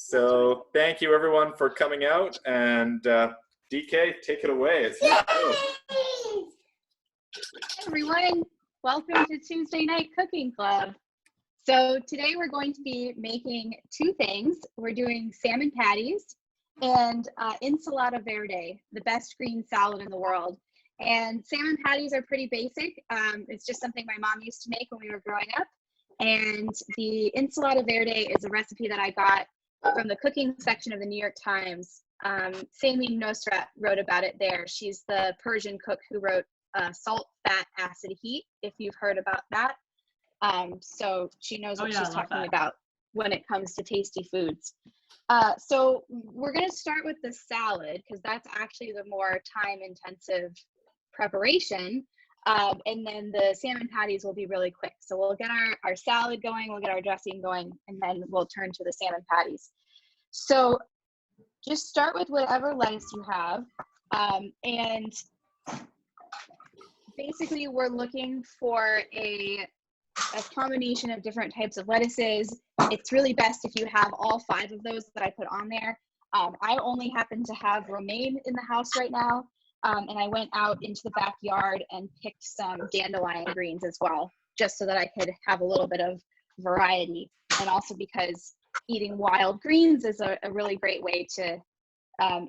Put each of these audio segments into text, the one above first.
So thank you everyone for coming out, and DK, take it away. It's you. Hey everyone, welcome to Tuesday Night Cooking Club. So today we're going to be making two things. We're doing salmon patties and ensalada verde, the best green salad in the world. And salmon patties are pretty basic. It's just something my mom used to make when we were growing up. And the ensalada verde is a recipe that I got from the cooking section of the New York Times. Samin Nosrat wrote about it there. She's the Persian cook who wrote Salt, Fat, Acid, Heat, if you've heard about that. So she knows what she's talking about when it comes to tasty foods. So we're going to start with the salad because that's actually the more time-intensive preparation. And then the salmon patties will be really quick. So we'll get our salad going, we'll get our dressing going, and then we'll turn to the salmon patties. So just start with whatever lettuce you have. And basically we're looking for a combination of different types of lettuces. It's really best if you have all 5 of those that I put on there. I only happen to have romaine in the house right now. And I went out into the backyard and picked some dandelion greens as well, just so that I could have a little bit of variety. And also because eating wild greens is a really great way to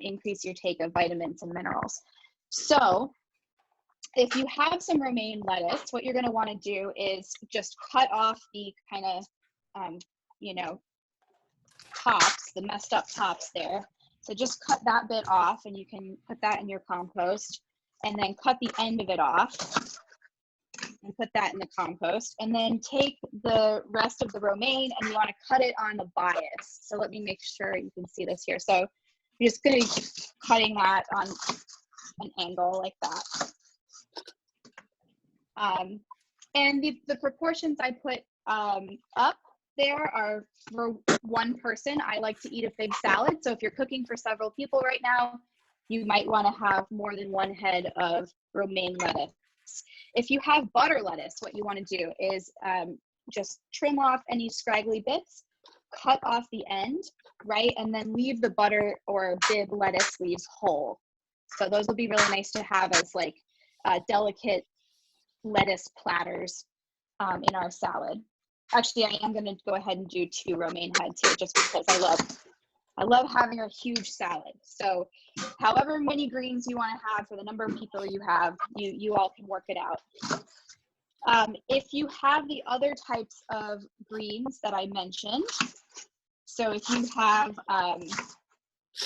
increase your take of vitamins and minerals. So if you have some romaine lettuce, what you're going to want to do is just cut off the kind of, tops, the messed up tops there. So just cut that bit off and you can put that in your compost, and then cut the end of it off and put that in the compost, and then take the rest of the romaine and you want to cut it on the bias. So let me make sure you can see this here. So you're just going to be cutting that on an angle like that. And the proportions I put up there are for one person. I like to eat a big salad. So if you're cooking for several people right now, you might want to have more than 1 head of romaine lettuce. If you have butter lettuce, what you want to do is just trim off any scraggly bits, cut off the end, right? And then leave the butter or bib lettuce leaves whole. So those will be really nice to have as like delicate lettuce platters in our salad. Actually, I am going to go ahead and do 2 romaine heads here just because I love having a huge salad. So however many greens you want to have for the number of people you have, you all can work it out. If you have the other types of greens that I mentioned, so if you have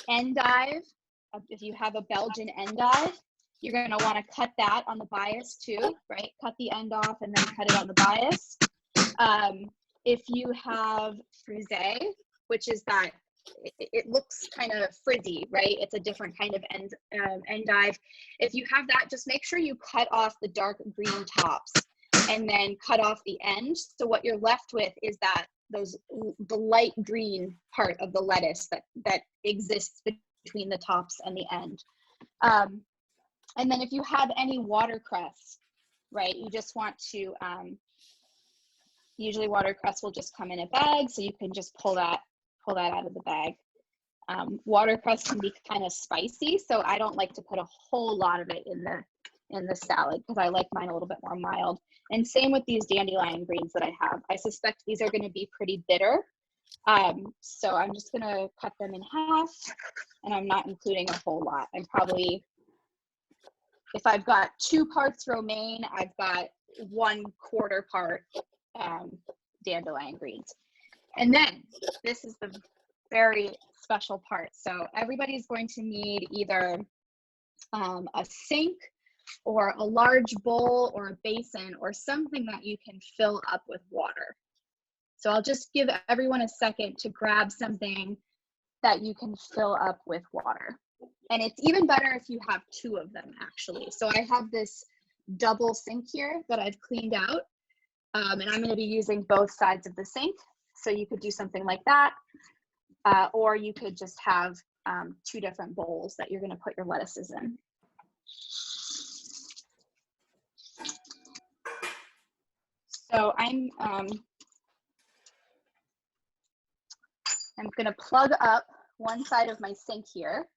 endive, if you have a Belgian endive, you're going to want to cut that on the bias too, right? Cut the end off and then cut it on the bias. If you have frisée, which is that it looks kind of frizzy, right? It's a different kind of endive. If you have that, just make sure you cut off the dark green tops and then cut off the end. So what you're left with is the light green part of the lettuce that exists between the tops and the end. And then if you have any watercress, right, you just want to, usually watercress will just come in a bag, so you can just pull that out of the bag. Watercress can be kind of spicy, so I don't like to put a whole lot of it in the salad because I like mine a little bit more mild. And same with these dandelion greens that I have. I suspect these are going to be pretty bitter. So I'm just going to cut them in half, and I'm not including a whole lot. I'm probably, if I've got 2 parts romaine, I've got 1/4 part dandelion greens. And then this is the very special part. So everybody's going to need either a sink or a large bowl or a basin or something that you can fill up with water. So I'll just give everyone a second to grab something that you can fill up with water. And it's even better if you have 2 of them, actually. So I have this double sink here that I've cleaned out, and I'm going to be using both sides of the sink. So you could do something like that, or you could just have 2 different bowls that you're going to put your lettuces in. So I'm I'm gonna plug up one side of my sink here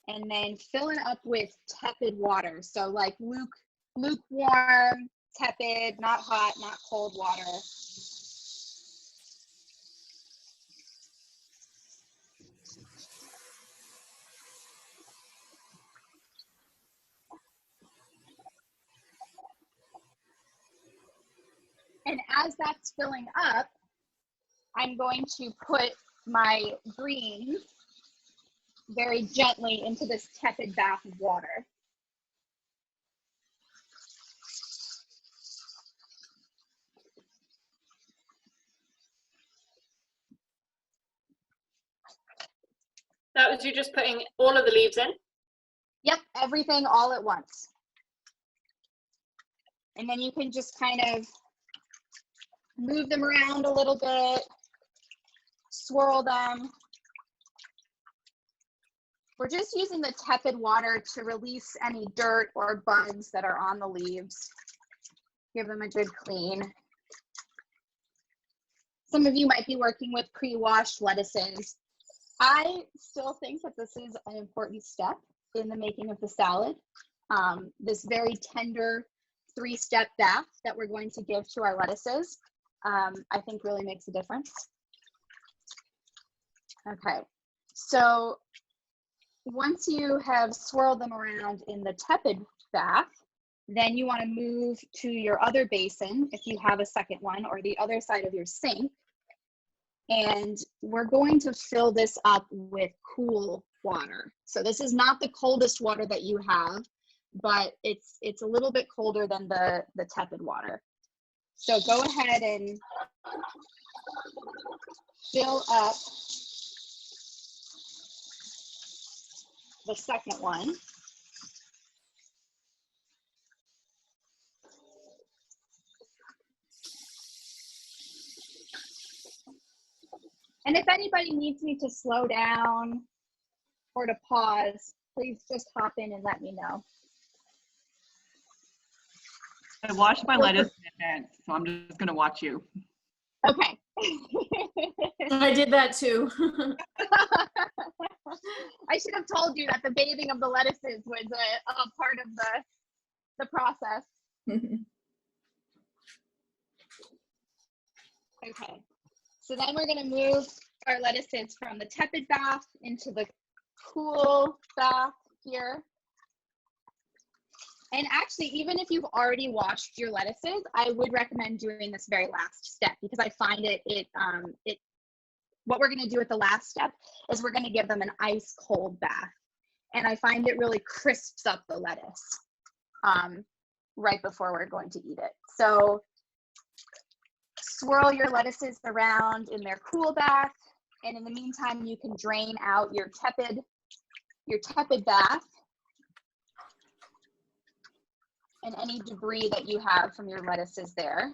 and then fill it up with tepid water. So like lukewarm, tepid, not hot, not cold water. And as that's filling up, I'm going to put my greens very gently into this tepid bath of water. That was you just putting all of the leaves in? Yep, everything all at once. And then you can just kind of move them around a little bit, swirl them. We're just using the tepid water to release any dirt or bugs that are on the leaves. Give them a good clean. Some of you might be working with pre-washed lettuces. I still think that this is an important step in the making of the salad. This very tender 3-step bath that we're going to give to our lettuces, I think really makes a difference. Okay, so once you have swirled them around in the tepid bath, then you want to move to your other basin, if you have a second one, or the other side of your sink. And we're going to fill this up with cool water. So this is not the coldest water that you have, but it's a little bit colder than the tepid water. So go ahead and fill up the second one. And if anybody needs me to slow down or to pause, please just hop in and let me know. I washed my lettuce in advance, so I'm just gonna watch you. Okay. I did that too. I should have told you that the bathing of the lettuces was a part of the process. Okay. So then we're going to move our lettuces from the tepid bath into the cool bath here. And actually, even if you've already washed your lettuces, I would recommend doing this very last step, because I find what we're going to do at the last step is we're going to give them an ice cold bath. And I find it really crisps up the lettuce right before we're going to eat it. So swirl your lettuces around in their cool bath, and in the meantime you can drain out your tepid bath and any debris that you have from your lettuces there.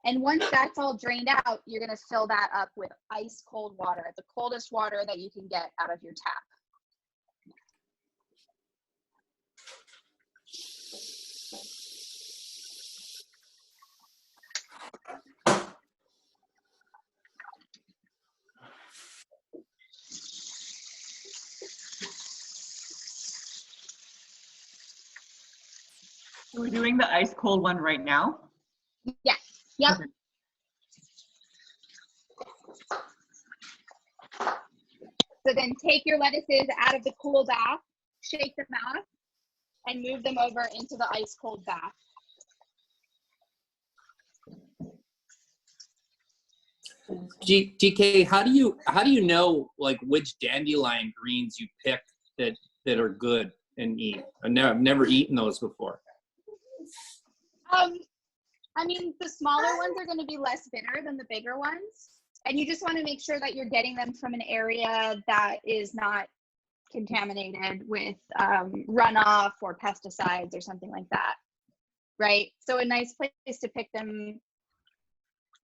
And once that's all drained out, you're going to fill that up with ice cold water, the coldest water that you can get out of your tap. We're doing the ice cold one right now. Yes. Yep. Okay. So then take your lettuces out of the cool bath, shake them out, and move them over into the ice cold bath. GK, how do you know like which dandelion greens you pick that are good and eat? I've never eaten those before. I mean, the smaller ones are going to be less bitter than the bigger ones, and you just want to make sure that you're getting them from an area that is not contaminated with runoff or pesticides or something like that, right? So a nice place to pick them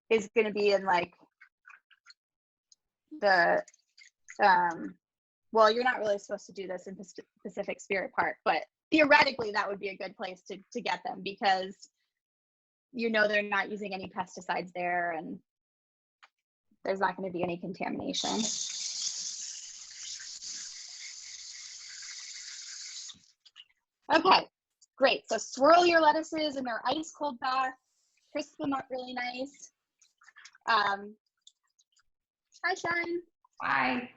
is going to be in like the well, you're not really supposed to do this in Pacific Spirit Park, but theoretically that would be a good place to get them, because you know they're not using any pesticides there, and there's not going to be any contamination. Okay, great. So swirl your lettuces in their ice cold bath, crisp them up really nice. Hi, Shine. Hi.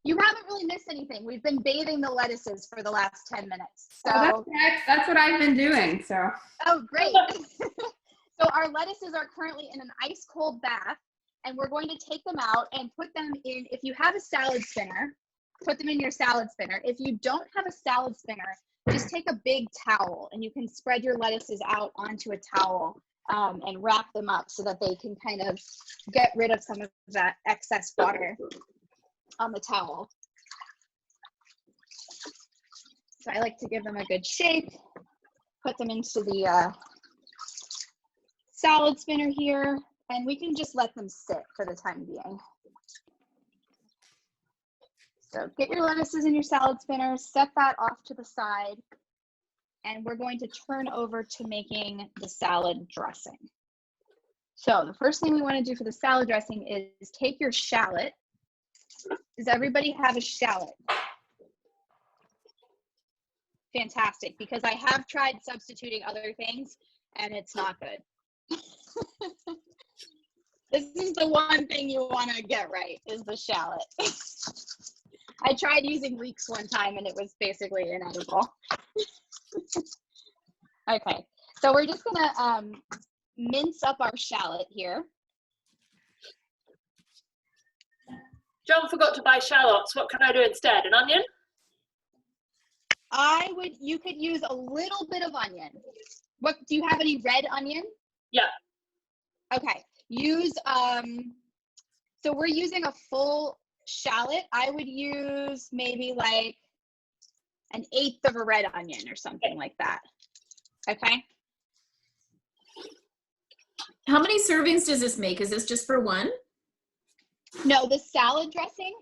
You haven't really missed anything. We've been bathing the lettuces for the last 10 minutes. So That's what I've been doing, so. Oh, great. So our lettuces are currently in an ice cold bath, and we're going to take them out and put them in, if you have a salad spinner, put them in your salad spinner. If you don't have a salad spinner, just take a big towel and you can spread your lettuces out onto a towel and wrap them up so that they can kind of get rid of some of that excess water on the towel. So I like to give them a good shake, put them into the salad spinner here, and we can just let them sit for the time being. So get your lettuces in your salad spinner, set that off to the side, and we're going to turn over to making the salad dressing. So the first thing we want to do for the salad dressing is take your shallot. Does everybody have a shallot? Fantastic, because I have tried substituting other things and it's not good. This is the one thing you want to get right, is the shallot. I tried using leeks one time and it was basically inedible. Okay, so we're just gonna mince up our shallot here. John forgot to buy shallots. What can I do instead? An onion? You could use a little bit of onion. What, do you have any red onion? Yeah. Okay, use, so we're using a full shallot. I would use maybe like 1/8 of a red onion or something like that. Okay. How many servings does this make? Is this just for one? No, the salad dressing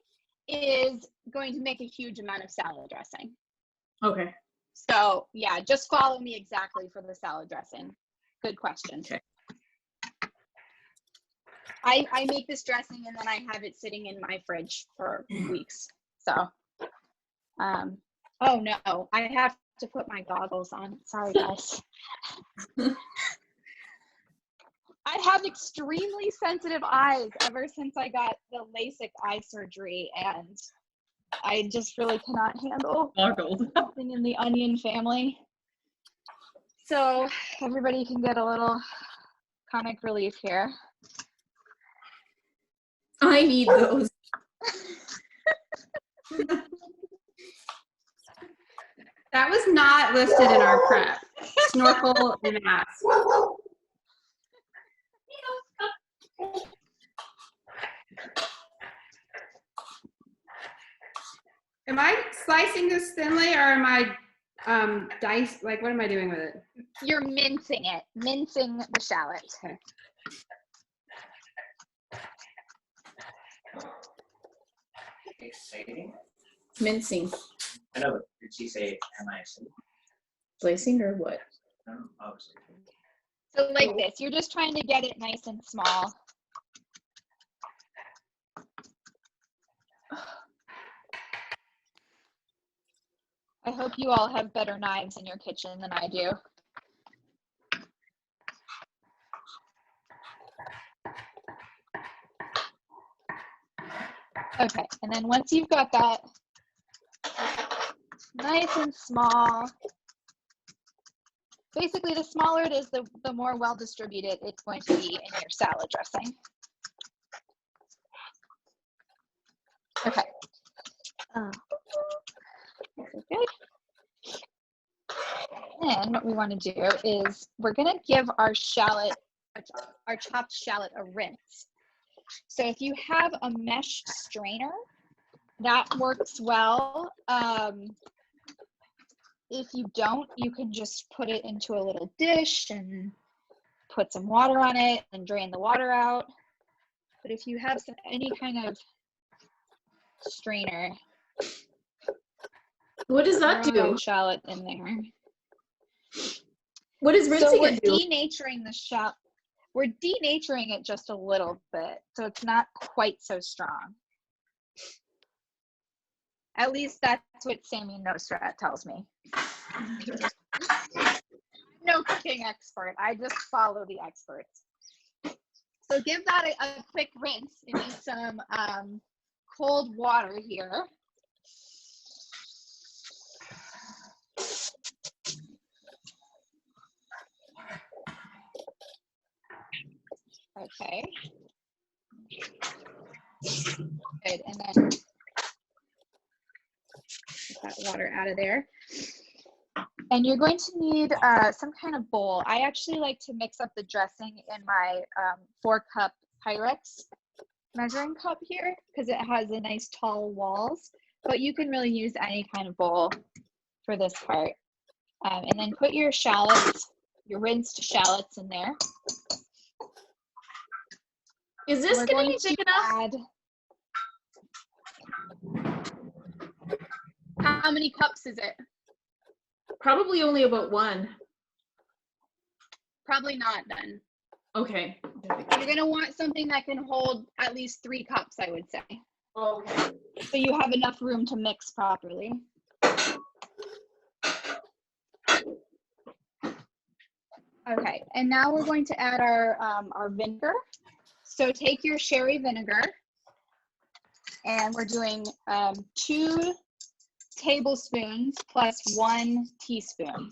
is going to make a huge amount of salad dressing. Okay. So yeah, just follow me exactly for the salad dressing. Good question. Okay. I make this dressing and then I have it sitting in my fridge for weeks. So, oh no, I have to put my goggles on. Sorry guys. I have extremely sensitive eyes ever since I got the LASIK eye surgery, and I just really cannot handle something in the onion family. So everybody can get a little comic relief here. I need those. That was not listed in our prep. Snorkel and mask. Am I slicing this thinly, or am I like, what am I doing with it? You're mincing it, mincing the shallot. Okay. Exciting. Mincing. I know, but did she say M-I-C? Slicing or what? I don't know, obviously. So like this, you're just trying to get it nice and small. I hope you all have better knives in your kitchen than I do. Okay, and then once you've got that nice and small, basically the smaller it is, the more well distributed it's going to be in your salad dressing. Okay. Good. And what we want to do is we're going to give our shallot, our chopped shallot, a rinse. So if you have a mesh strainer, that works well. If you don't, you can just put it into a little dish and put some water on it and drain the water out. But if you have any kind of strainer, What does that do? shallot in there. What does So rinsing we're it do? denaturing the shell. We're denaturing it just a little bit, so it's not quite so strong. At least that's what Sammy Nostrat tells me. I'm no cooking expert. I just follow the experts. So give that a quick rinse. You need some cold water here. Okay. Good, and then get that water out of there. And you're going to need some kind of bowl. I actually like to mix up the dressing in my 4-cup Pyrex measuring cup here because it has a nice tall walls, but you can really use any kind of bowl for this part. And then put your shallots, your rinsed shallots in there. Is this We're going to going be to big enough? add, how many cups is it? Probably only about 1. Probably not then. Okay. You're gonna want something that can hold at least 3 cups, I would say. Okay. So you have enough room to mix properly. Okay, and now we're going to add our vinegar. So take your sherry vinegar, and we're doing 2 tablespoons plus 1 teaspoon.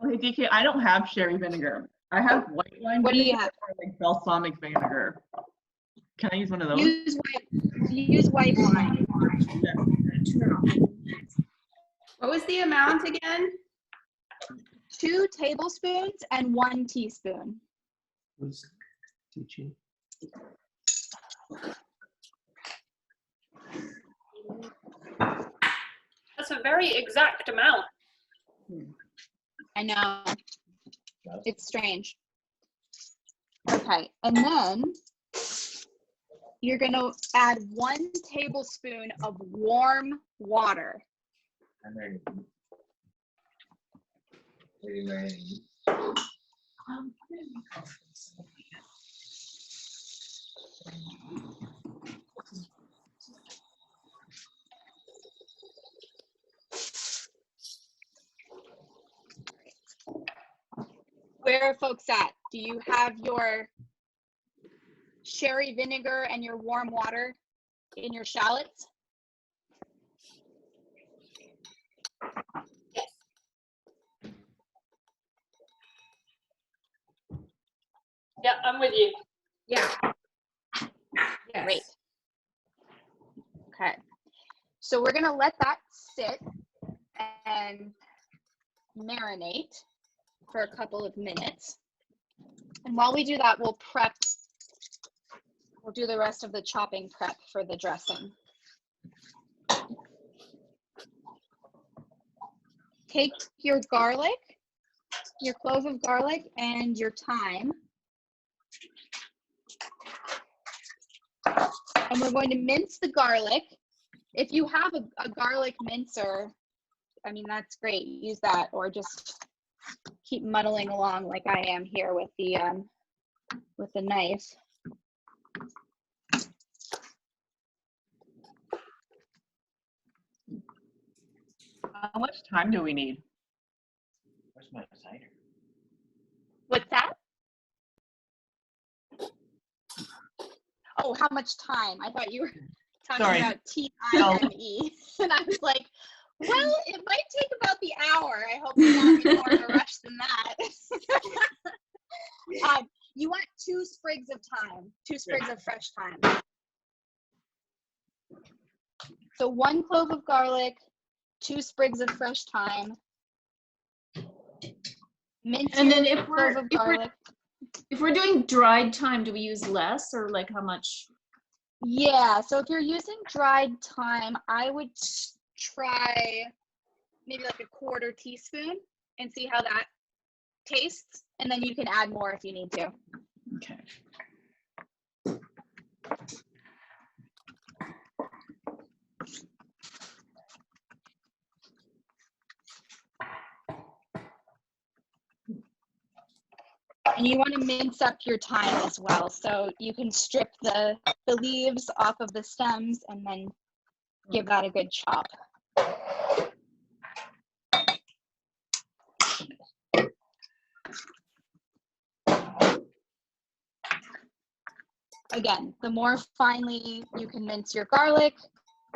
Okay, DK, I don't have sherry vinegar. I have white wine What do you vinegar have? or like balsamic vinegar. Can I use one of those? Use white wine. What was the amount again? 2 tablespoons and 1 teaspoon. Who's teaching? That's a very exact amount. I know. It's strange. Okay, and then you're going to add 1 tablespoon of warm water. I'm ready. Are you ready? Where are folks at? Do you have your sherry vinegar and your warm water in your shallots? Yeah, I'm with you. Yeah. Yes. Great. Okay. So we're going to let that sit and marinate for a couple of minutes. And while we do that, we'll do the rest of the chopping prep for the dressing. Take your garlic, your clove of garlic, and your thyme. And we're going to mince the garlic. If you have a garlic mincer, I mean, that's great. Use that, or just keep muddling along like I am here with the knife. How much time do we need? Where's my cider? What's that? Oh, how much time? I thought you were talking Sorry. about T-I-M-E. And I was like, well, it might take about the hour. I hope you're not in more of a rush than that. You want 2 sprigs of thyme, 2 sprigs of fresh thyme. So 1 clove of garlic, 2 sprigs of fresh thyme. Mince And then your clove of garlic. if we're doing dried thyme, do we use less or like how much? Yeah, so if you're using dried thyme, I would try maybe like a 1/4 teaspoon and see how that tastes. And then you can add more if you need to. Okay. And you want to mince up your thyme as well. So you can strip the leaves off of the stems and then give that a good chop. Again, the more finely you can mince your garlic,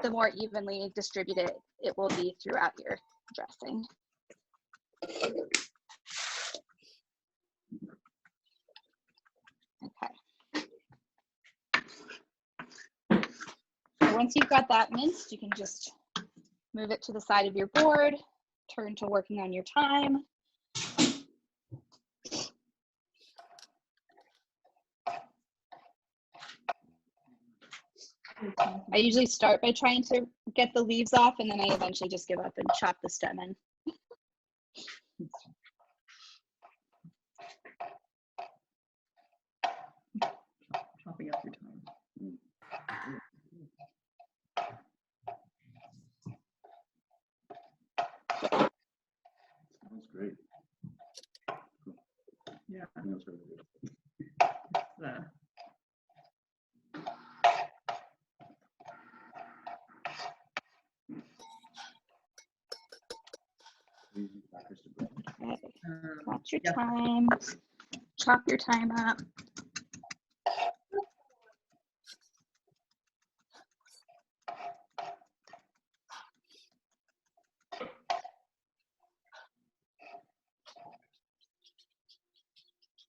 the more evenly distributed it will be throughout your dressing. Okay. So once you've got that minced, you can just move it to the side of your board, turn to working on your thyme. I usually start by trying to get the leaves off, and then I eventually just give up and chop the stem in. Chopping up your time. Sounds great. Yeah. That was really good. Easy crackers to break. Okay. Um, Watch your yeah. thyme. Chop your thyme up.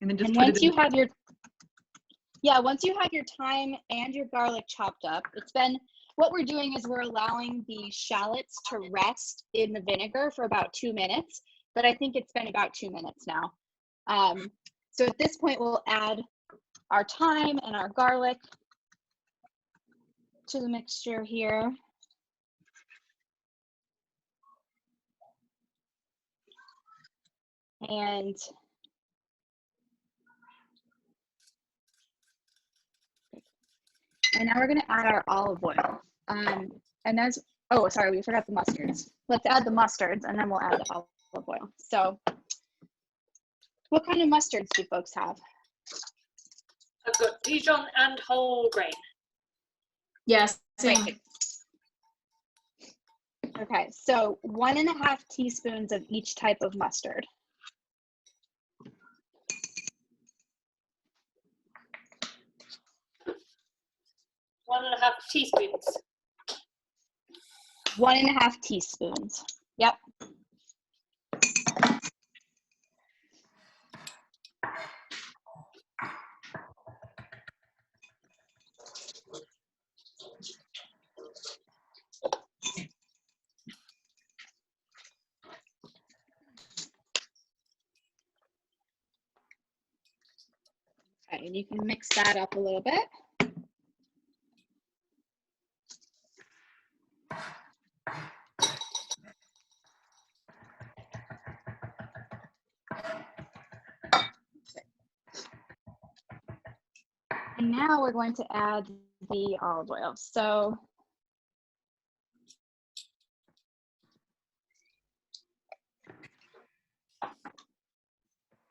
And then just And put once it in. you have your, yeah, once you have your thyme and your garlic chopped up, it's been, what we're doing is we're allowing the shallots to rest in the vinegar for about 2 minutes, but I think it's been about 2 minutes now. So at this point, we'll add our thyme and our garlic to the mixture here. And now we're going to add our olive oil. And as, oh, sorry, we forgot the mustards. Let's add the mustards and then we'll add the olive oil. So what kind of mustards do folks have? I've got Dijon and whole grain. Yes, same. Great. Okay, so 1.5 teaspoons of each type of mustard. One and a half teaspoons. 1.5 teaspoons. Yep. Okay, and you can mix that up a little bit. And now we're going to add the olive oil. So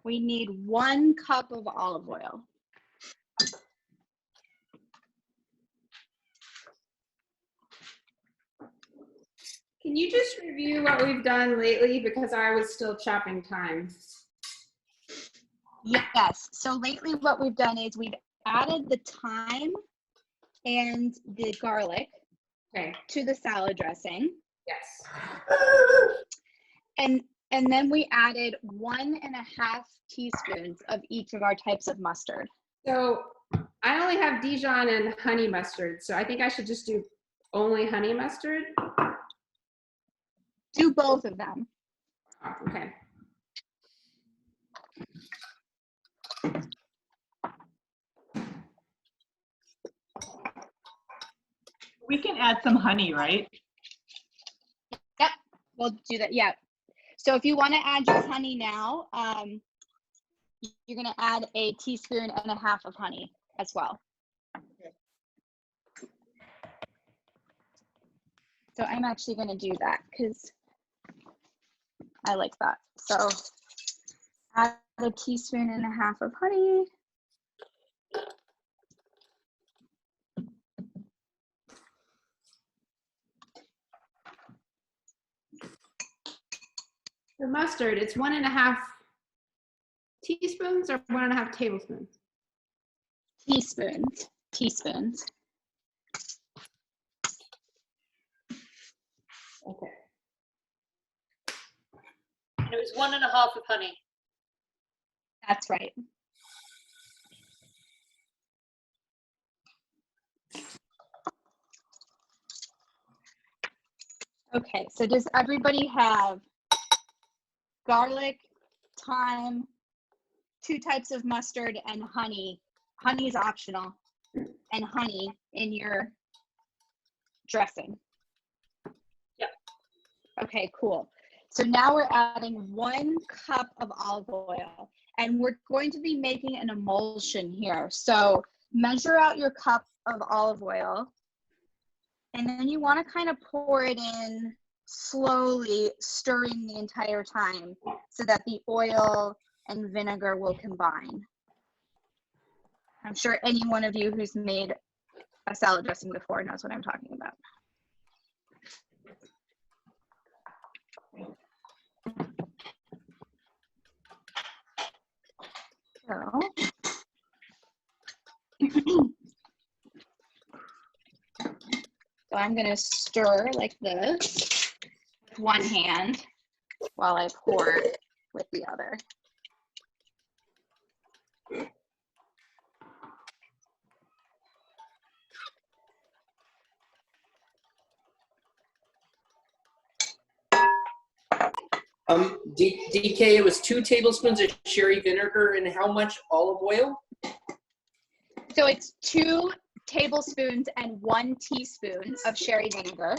we need 1 cup of olive oil. Can you just review what we've done lately, because I was still chopping thyme? Yes, so lately what we've done is we've added the thyme and the garlic Okay, to the salad dressing. yes. And then we added 1.5 teaspoons of each of our types of mustard. So I only have Dijon and honey mustard, so I think I should just do only honey mustard. Do both of them. Oh, okay. We can add some honey, right? Yep, we'll do that. Yeah. So if you want to add your honey now, you're going to add 1.5 teaspoons of honey as well. So I'm actually going to do that because I like that. So add a teaspoon and a half of honey. The mustard, it's 1.5 teaspoons or 1.5 tablespoons? Teaspoons. Teaspoons. Okay. And it was 1.5 of honey. That's right. Okay, so does everybody have garlic, thyme, 2 types of mustard, and honey? Honey is optional, and honey in your dressing? Yep. Okay, cool. So now we're adding 1 cup of olive oil, and we're going to be making an emulsion here. So measure out your cup of olive oil, and then you want to kind of pour it in slowly, stirring the entire time so that the oil and vinegar will combine. I'm sure any one of you who's made a salad dressing before knows what I'm talking about. So I'm going to stir like this with one hand while I pour with the other. DK, it was 2 tablespoons of sherry vinegar and how much olive oil? So it's 2 tablespoons and 1 teaspoon of sherry vinegar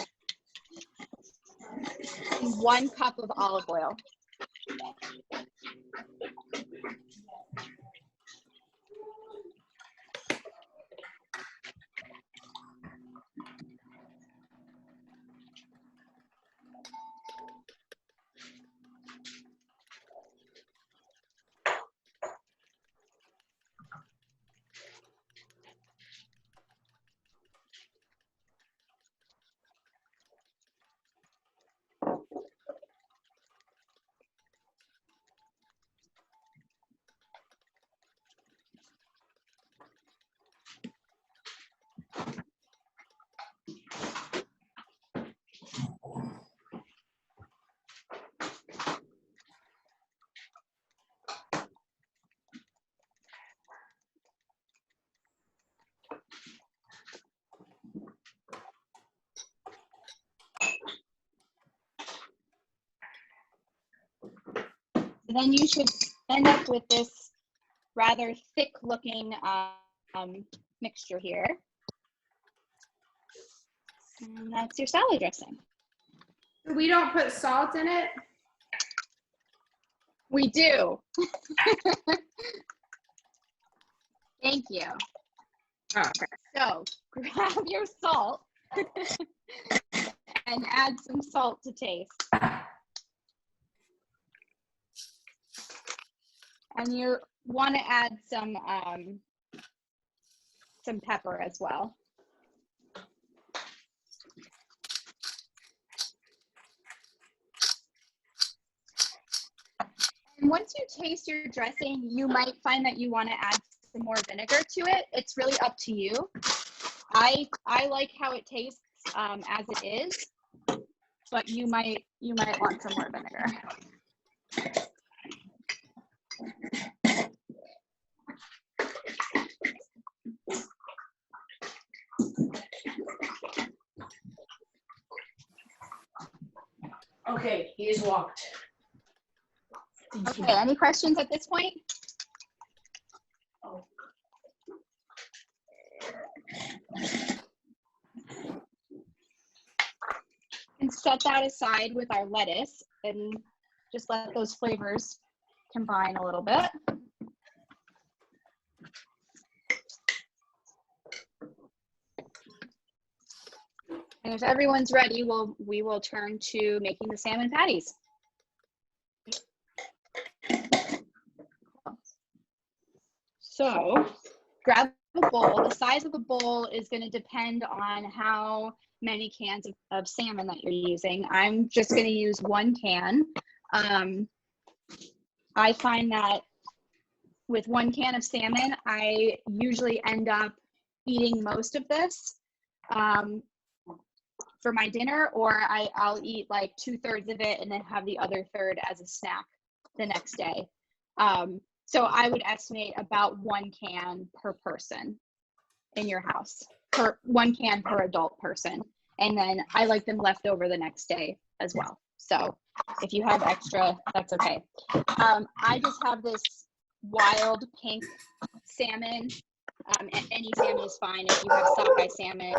and 1 cup of olive oil. Then you should end up with this rather thick looking mixture here. And that's your salad dressing. We don't put salt in it? We do. Thank you. Oh. So grab your salt and add some salt to taste. And you want to add some pepper as well. And once you taste your dressing, you might find that you want to add some more vinegar to it. It's really up to you. I like how it tastes as it is, but you might want some more vinegar. Okay, he's walked. Okay, any questions at this point? And set that aside with our lettuce and just let those flavors combine a little bit. And if everyone's ready, we will turn to making the salmon patties. So grab a bowl. The size of the bowl is going to depend on how many cans of salmon that you're using. I'm just going to use 1 can. I find that with 1 can of salmon, I usually end up eating most of this for my dinner, or I'll eat like 2/3 of it and then have the other third as a snack the next day. So I would estimate about 1 can per person in your house, 1 can per adult person. And then I like them left over the next day as well. So if you have extra, that's okay. I just have this wild pink salmon. Any salmon is fine if you have sockeye salmon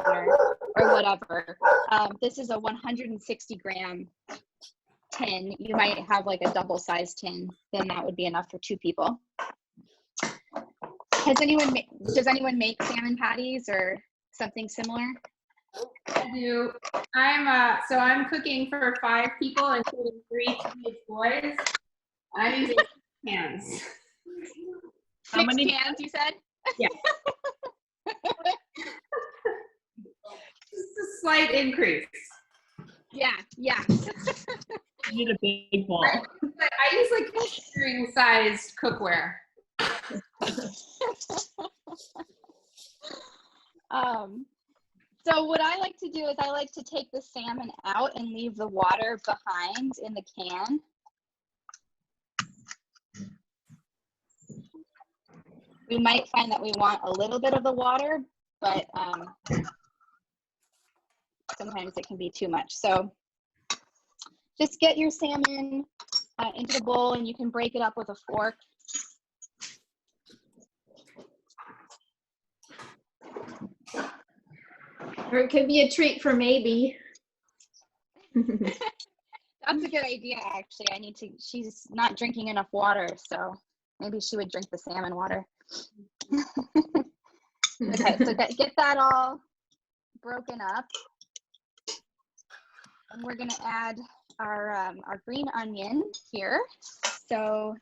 or whatever. This is a 160 gram tin. You might have like a double sized tin, then that would be enough for 2 people. Does anyone make salmon patties or something similar? I do. I'm cooking for 5 people, including 3 teenage boys. I'm using cans. How 6 many- cans, you said? Yeah. Just a slight increase. Yeah. You need a big bowl. I use like catering sized cookware. So what I like to do is I like to take the salmon out and leave the water behind in the can. We might find that we want a little bit of the water, but sometimes it can be too much. So just get your salmon into the bowl, and you can break it up with a fork. Or it could be a treat for maybe. That's a good idea, actually. She's not drinking enough water, so maybe she would drink the salmon water. Okay, so get that all broken up. And we're gonna add our green onion here. So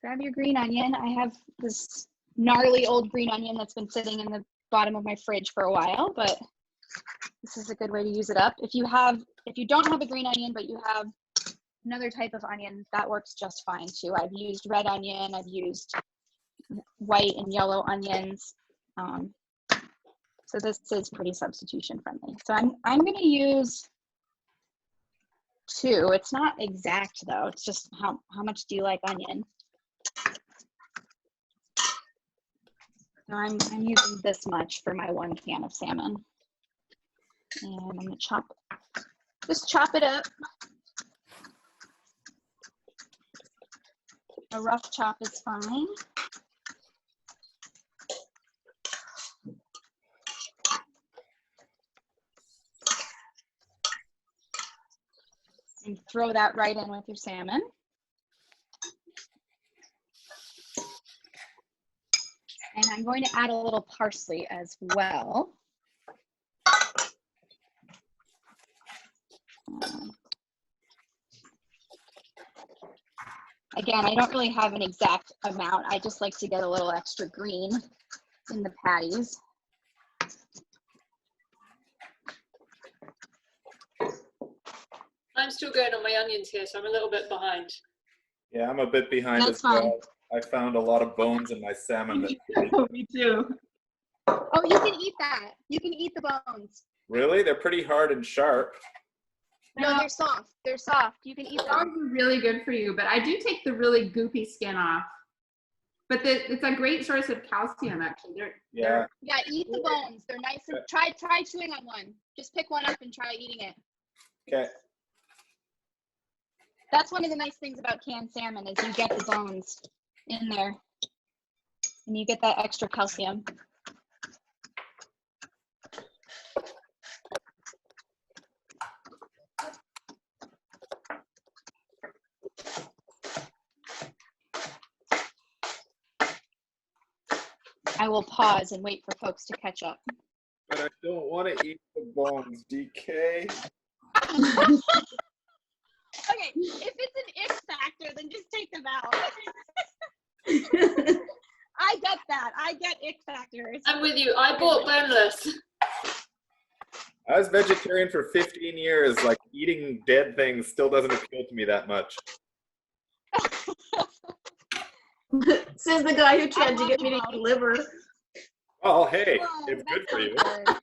grab your green onion. I have this gnarly old green onion that's been sitting in the bottom of my fridge for a while, but this is a good way to use it up. If you don't have a green onion, but you have another type of onion, that works just fine too. I've used red onion, I've used white and yellow onions. So this is pretty substitution friendly. So I'm gonna use 2. It's not exact though, it's just how much do you like onion? So I'm using this much for my 1 can of salmon. And I'm gonna just chop it up. A rough chop is fine. And throw that right in with your salmon. And I'm going to add a little parsley as well. Again, I don't really have an exact amount. I just like to get a little extra green in the patties. I'm still going on my onions here, so I'm a little bit behind. Yeah, I'm a bit behind That's as well. fine. I found a lot of bones in my salmon. Me too. Oh, you can eat that. You can eat the bones. Really? They're pretty hard and sharp. No, they're soft. They're soft. You can eat Those them. are really good for you, but I do take the really goopy skin off. But it's a great source of calcium, actually. Yeah. Yeah, eat the bones. They're nice. And try chewing on one. Just pick one up and try eating it. Okay. That's one of the nice things about canned salmon is you get the bones in there, and you get that extra calcium. I will pause and wait for folks to catch up. But I don't want to eat the bones, DK. Okay, if it's an if factor, then just take them out. I get that. I get ick factors. I'm with you. I bought boneless. I was vegetarian for 15 years. Like eating dead things still doesn't appeal to me that much. Says the guy who tried to get me to eat liver. Oh, hey, Whoa, it's good that's for not you. good.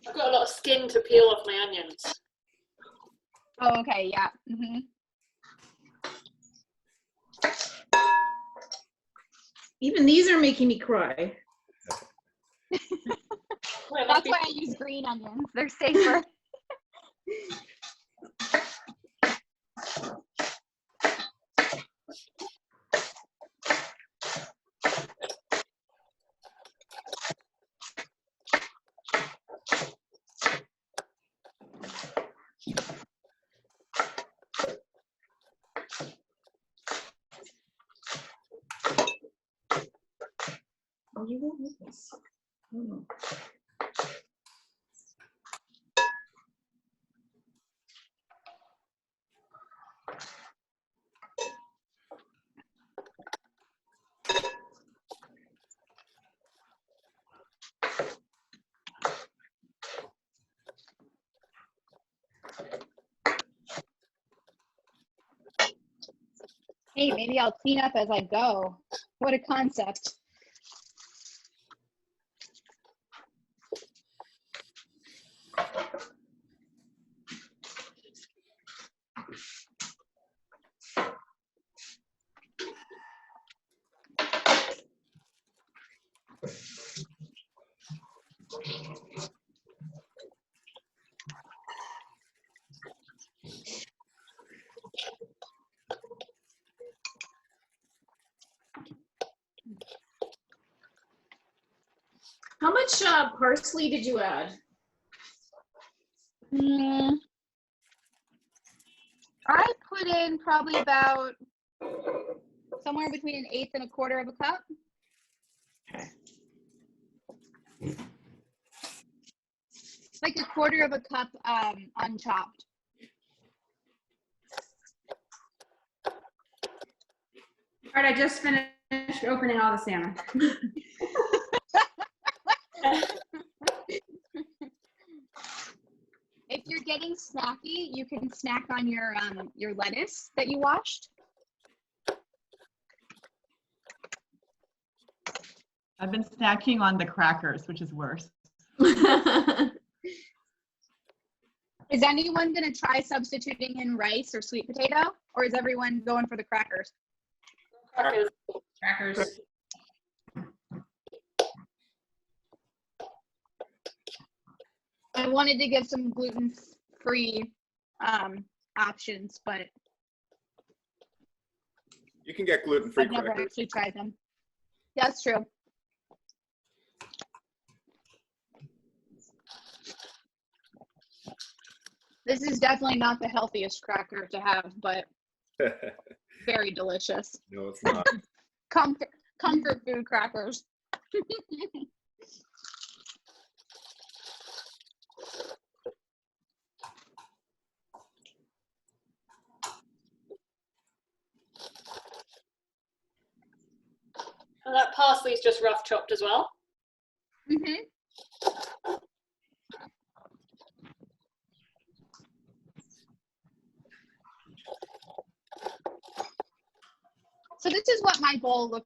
I've got a lot of skin to peel off my onions. Oh, okay, yeah. Even these are making me cry. That's why I use green onions. They're safer. Oh, you won't miss this. Oh. Hey, maybe I'll clean up as I go. What a concept. How much parsley did you add? I put in probably about somewhere between an eighth and a quarter of a cup. Like a quarter of a cup unchopped. All right, I just finished opening all the salmon. If you're getting snacky, you can snack on your lettuce that you washed. I've been snacking on the crackers, which is worse. Is anyone going to try substituting in rice or sweet potato, or is everyone going for the crackers? Crackers. Crackers. I wanted to give some gluten-free options, but You can get gluten-free I've never crackers. actually tried them. That's true. This is definitely not the healthiest cracker to have, but very delicious. No, it's not. Comfort food crackers. And that parsley is just rough chopped as well. Mm-hmm. So this is what my bowl looks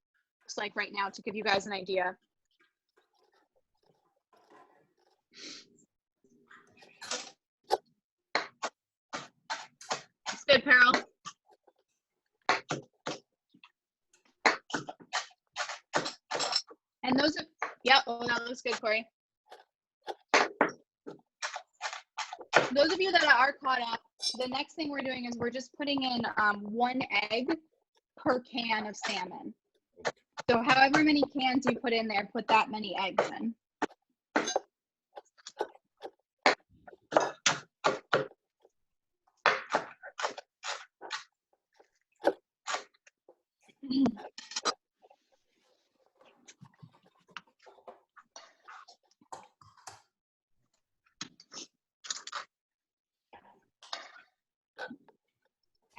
like right now to give you guys an idea. It's good, Pearl. And those are, yep, oh, that looks good, Corey. Those of you that are caught up, the next thing we're doing is we're just putting in 1 egg per can of salmon. So however many cans you put in there, put that many eggs in.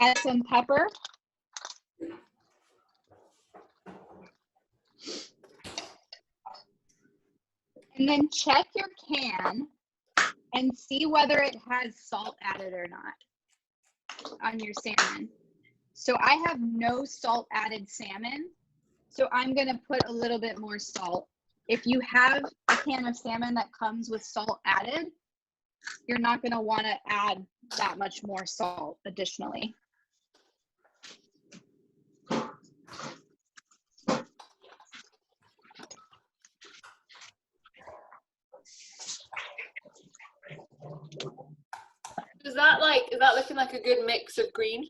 Add some pepper. And then check your can and see whether it has salt added or not on your salmon. So I have no salt added salmon, so I'm gonna put a little bit more salt. If you have a can of salmon that comes with salt added, you're not gonna wanna add that much more salt additionally. Is that looking like a good mix of green?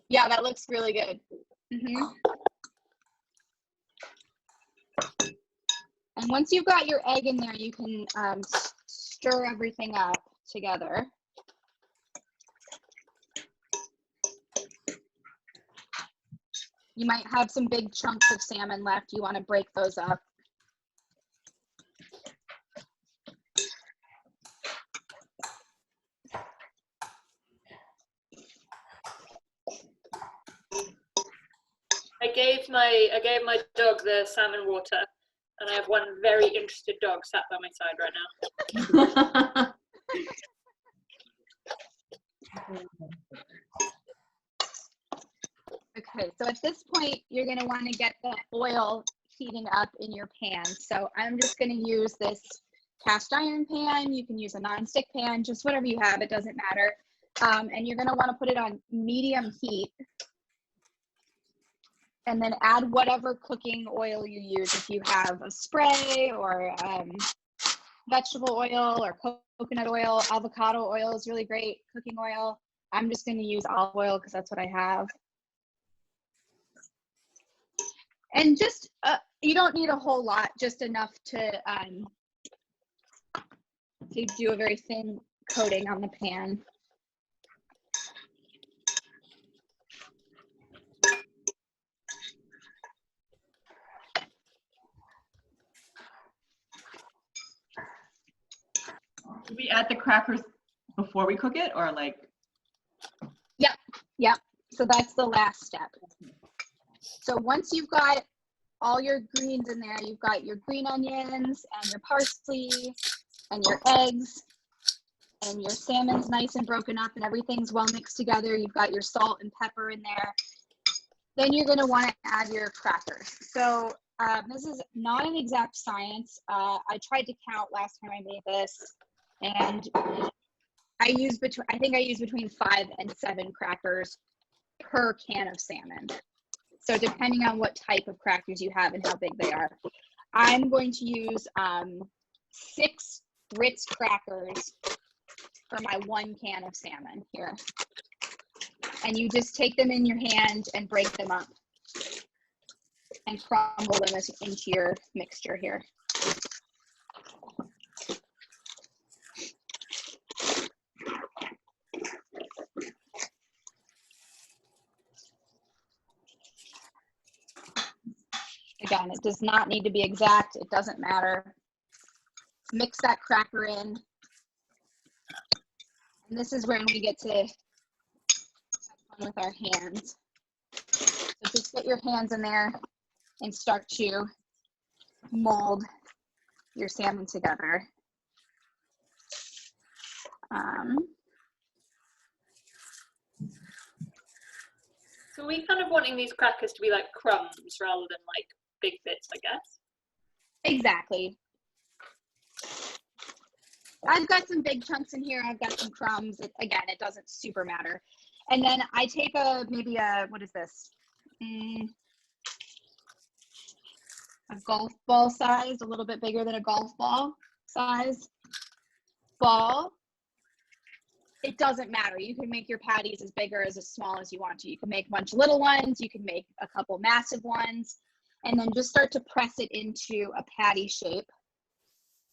Yeah, that looks really good. And once you've got your egg in there, you can stir everything up together. You might have some big chunks of salmon left. You want to break those up. I gave my dog the salmon water, and I have one very interested dog sat by my side right now. Okay, so at this point, you're going to want to get the oil heating up in your pan. So I'm just going to use this cast iron pan. You can use a nonstick pan, just whatever you have, it doesn't matter. And you're going to want to put it on medium heat. And then add whatever cooking oil you use. If you have a spray or vegetable oil or coconut oil, avocado oil is really great, cooking oil. I'm just going to use olive oil because that's what I have. And just, you don't need a whole lot, just enough to do a very thin coating on the pan. Do we add the crackers before we cook it, or like? Yep. So that's the last step. So once you've got all your greens in there, you've got your green onions and your parsley and your eggs and your salmon's nice and broken up and everything's well mixed together. You've got your salt and pepper in there. Then you're going to want to add your crackers. So this is not an exact science. I tried to count last time I made this, and I think I used between 5 and 7 crackers per can of salmon. So depending on what type of crackers you have and how big they are. I'm going to use 6 Ritz crackers for my 1 can of salmon here. And you just take them in your hand and break them up and crumble them into your mixture here. Again, it does not need to be exact. It doesn't matter. Mix that cracker in. And this is where we get to have fun with our hands. So just get your hands in there and start to mold your salmon together. So we kind of wanting these crackers to be like crumbs rather than like big bits, I guess. Exactly. I've got some big chunks in here. I've got some crumbs. Again, it doesn't super matter. And then I take maybe a, what is this? A golf ball size, a little bit bigger than a golf ball size ball. It doesn't matter. You can make your patties as big or as small as you want to. You can make a bunch of little ones. You can make a couple massive ones. And then just start to press it into a patty shape,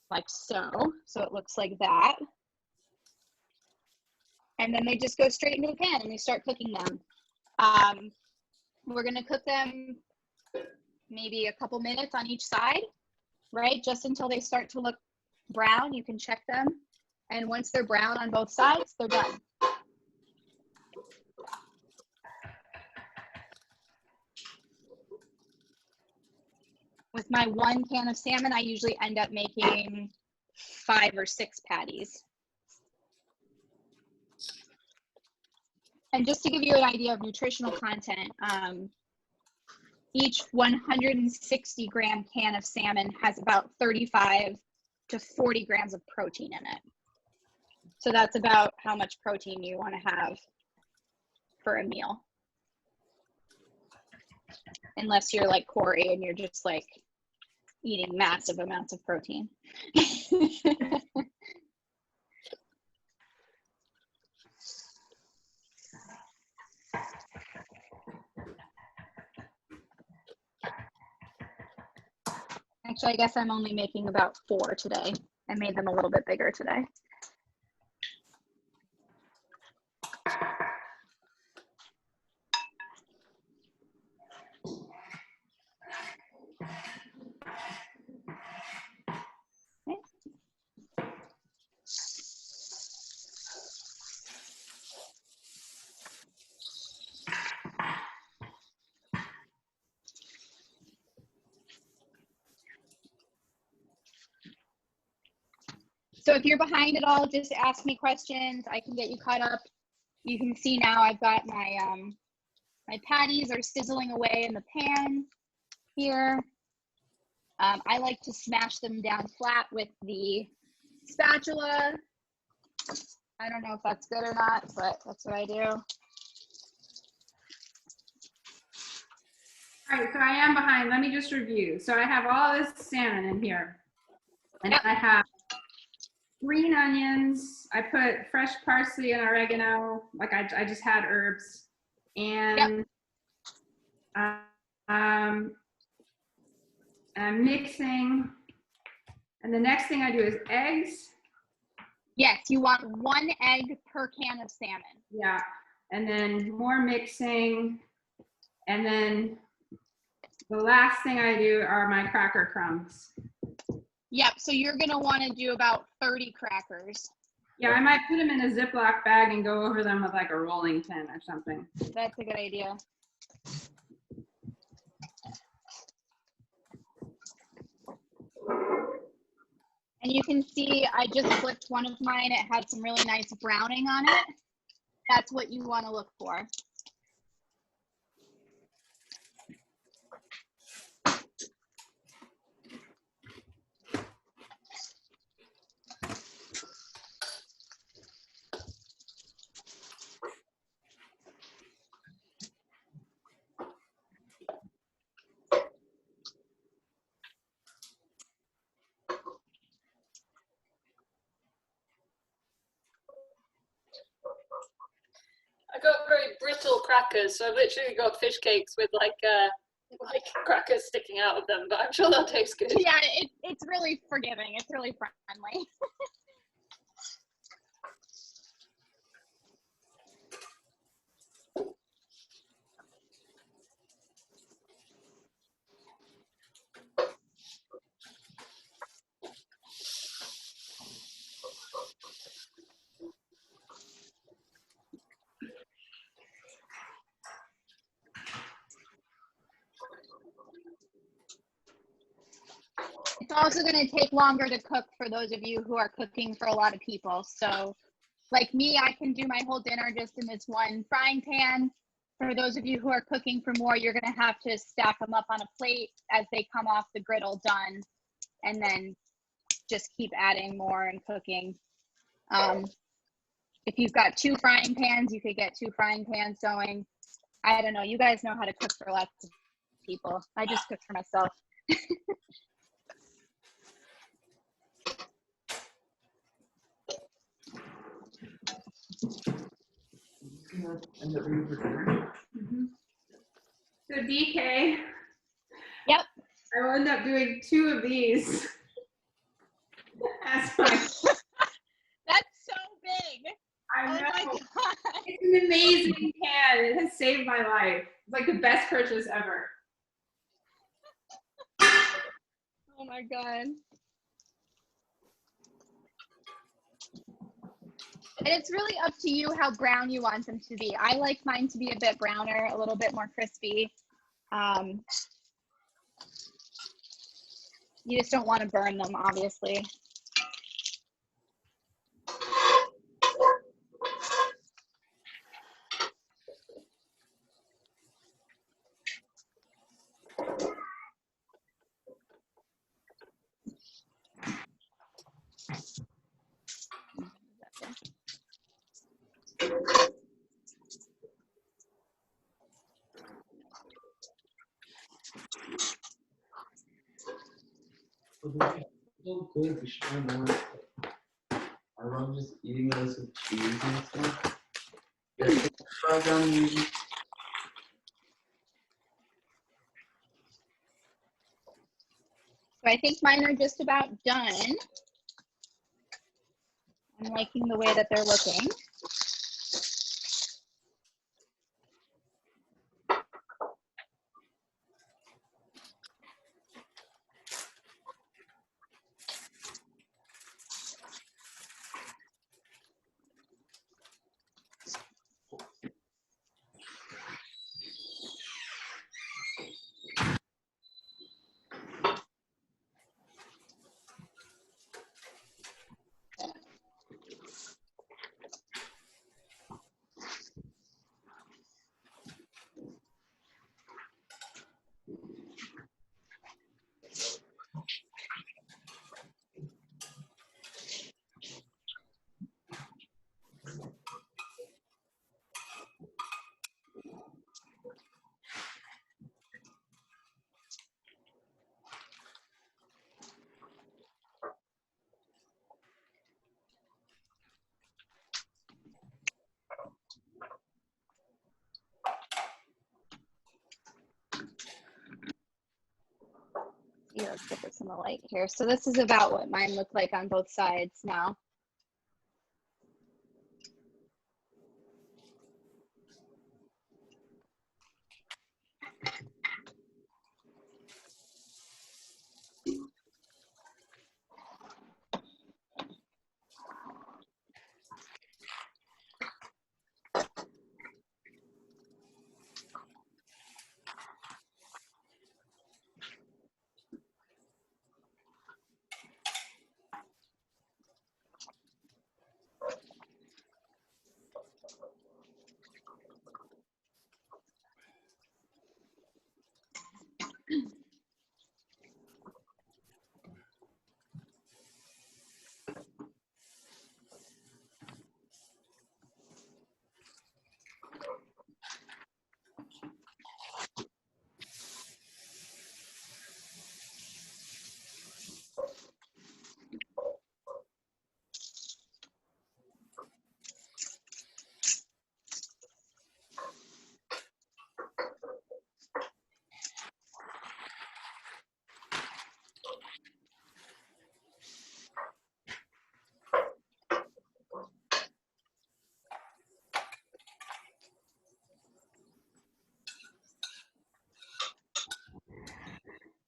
like so. So it looks like that. And then they just go straight into the pan and they start cooking them. We're gonna cook them maybe a couple minutes on each side, right? Just until they start to look brown. You can check them. And once they're brown on both sides, they're done. With my 1 can of salmon, I usually end up making 5 or 6 patties. And just to give you an idea of nutritional content, each 160 gram can of salmon has about 35 to 40 grams of protein in it. So that's about how much protein you want to have for a meal. Unless you're like Corey and you're just like eating massive amounts of protein. Actually, I guess I'm only making about 4 today. I made them a little bit bigger today. So if you're behind at all, just ask me questions. I can get you caught up. You can see now I've got my my patties are sizzling away in the pan here. I like to smash them down flat with the spatula. I don't know if that's good or not, but that's what I do. All right, so I am behind. Let me just review. So I have all this salmon in here. And Yep. I have green onions. I put fresh parsley and oregano. Like I just had herbs. And I'm mixing. And the next thing I do is eggs. Yes, you want 1 egg per can of salmon. Yeah. And then more mixing. And then the last thing I do are my cracker crumbs. Yep, so you're gonna wanna do about 30 crackers. Yeah, I might put them in a Ziploc bag and go over them with like a rolling pin or something. That's a good idea. And you can see I just flipped one of mine. It had some really nice browning on it. That's what you want to look for. I got very brittle crackers, so I've literally got fish cakes with like crackers sticking out of them, but I'm sure they'll taste good. Yeah, it's really forgiving. It's really friendly. It's also going to take longer to cook for those of you who are cooking for a lot of people. So like me, I can do my whole dinner just in this one frying pan. For those of you who are cooking for more, you're going to have to stack them up on a plate as they come off the griddle done, and then just keep adding more and cooking. If you've got 2 frying pans, you could get 2 frying pans going. I don't know. You guys know how to cook for lots of people. I just cook for myself. So DK. Yep. I will end up doing 2 of these. As my, That's so big. I Oh know. my God. It's an amazing can. It has saved my life. It's like the best purchase ever. Oh my God. And it's really up to you how brown you want them to be. I like mine to be a bit browner, a little bit more crispy. You just don't want to burn them, obviously. So good. We should try more. Our mom just eating those with cheese and stuff. There's frog on you. So I think mine are just about done. I'm liking the way that they're looking. Yeah, let's get this in the light here. So this is about what mine look like on both sides now.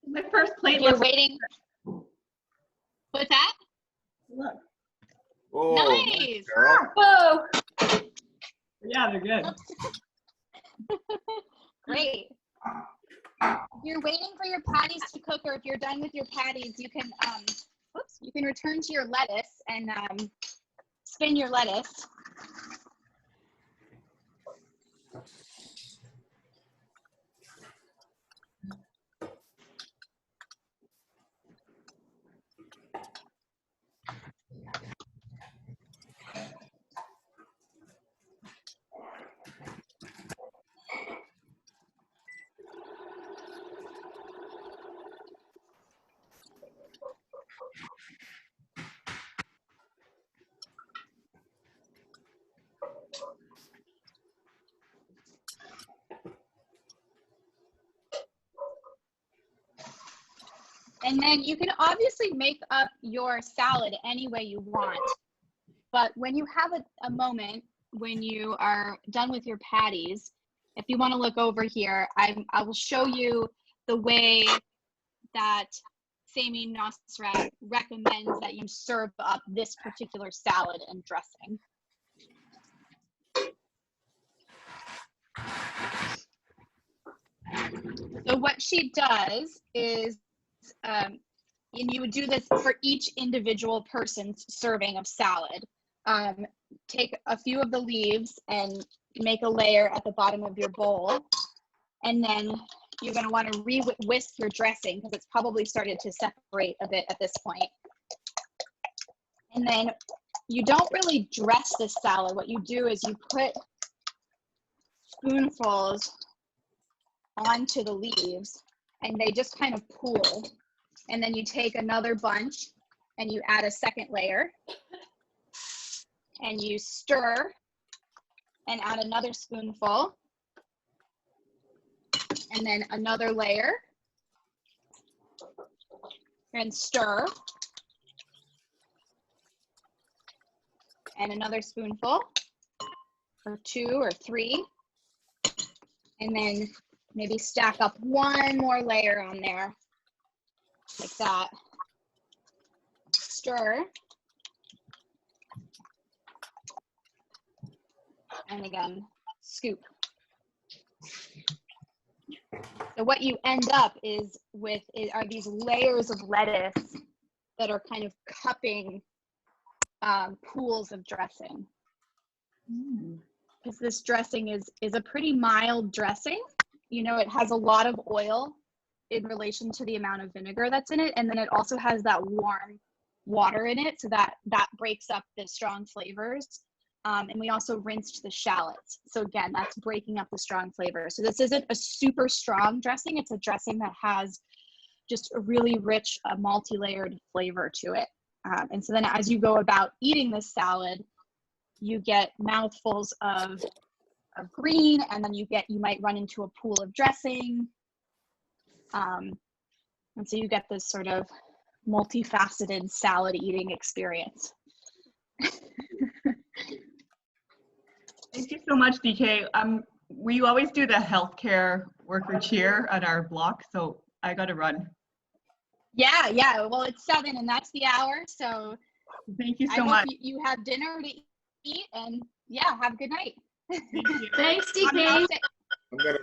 My first plate You're looks waiting. What's that? look. Oh, Nice. girl. Whoa! Yeah, they're good. Great. You're waiting for your patties to cook, or if you're done with your patties, you can you can return to your lettuce and spin your lettuce. And then you can obviously make up your salad any way you want. But when you have a moment, when you are done with your patties, if you want to look over here, I will show you the way that Sami Nosrat recommends that you serve up this particular salad and dressing. So what she does is, and you would do this for each individual person's serving of salad. Take a few of the leaves and make a layer at the bottom of your bowl. And then you're going to want to re-whisk your dressing because it's probably started to separate a bit at this point. And then you don't really dress this salad. What you do is you put spoonfuls onto the leaves and they just kind of pool. And then you take another bunch and you add a second layer and you stir and add another spoonful and then another layer and stir and another spoonful or 2 or 3 and then maybe stack up one more layer on there like that. Stir. And again, scoop. So what you end up is with are these layers of lettuce that are kind of cupping pools of dressing. Because this dressing is a pretty mild dressing. You know, it has a lot of oil in relation to the amount of vinegar that's in it, and then it also has that warm water in it, so that breaks up the strong flavors. And we also rinsed the shallots. So again, that's breaking up the strong flavor. So this isn't a super strong dressing. It's a dressing that has just a really rich, multi-layered flavor to it. And so then as you go about eating this salad, you get mouthfuls of green, and then you might run into a pool of dressing. And so you get this sort of multifaceted salad eating experience. Thank you so much, DK. We always do the healthcare worker cheer at our block, so I got to run. Yeah. Well, it's 7 and that's the hour. So thank you so I much. hope you have dinner to eat, and yeah, have a good night. Thanks, DK. I'm gonna